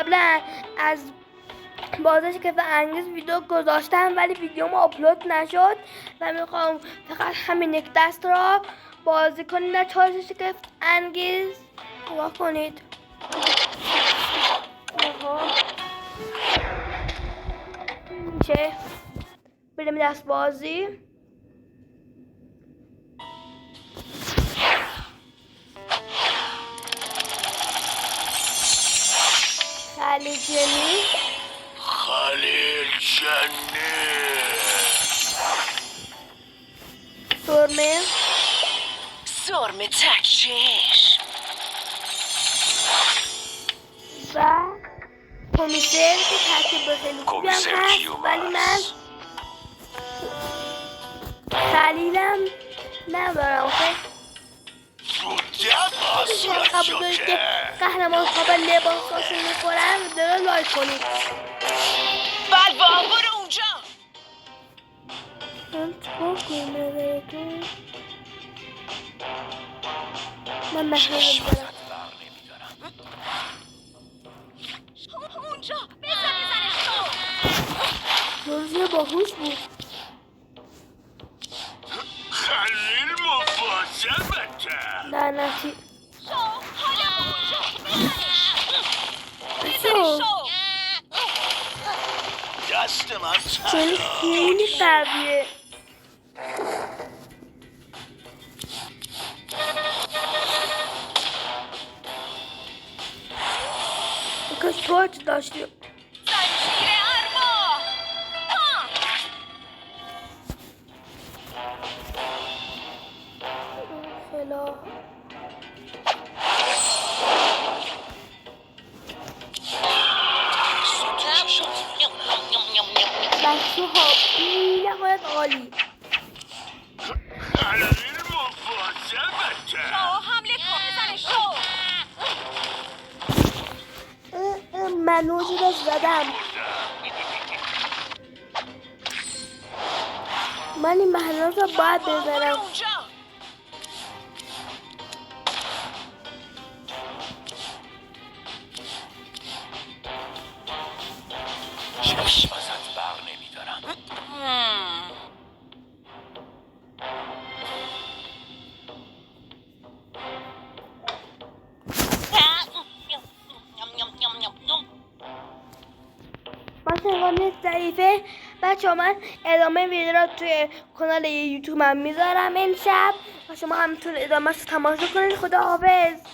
قبلا از بازی شگفت انگیز ویدیو گذاشتم ولی ویدیوم آپلود نشد و میخوام فقط همین یک دست را بازی کنید در چالش شگفت انگیز. نگاه کنید. میشه بریم دست بازی. خلیل جنی سرمه تکچش و کمیسر که ترکیب خیلی خوبی هم هست ولی من خلیلم ندارم. قبول دارید که قهرمان ها به لباساشون میخورن رو لایک کنید. بلوا برو اونجا. من محرم دارم اونجا بزنش تو. روزی باهوش بود. خلیل مواظبته. لعنتی حالا اونجا بزنش شو دست من خیلی خیلی قویه. بکش توج داشتی. زنجیر اربا. فلا بچه ها بی نهایت عالی. خلیل مواظبته. حمله کن بزنش تو. من روزی رو زدم. من این محلات رو باید بزنم. اونجا چشم ازت بر نمیدارم. من سنگانه ضعیفه بچه ها. من ادامه ویدیو را توی کانال یوتیوب من میذارم امشب و شما هم میتونید ادامه تماشا کنید. خدا حافظ.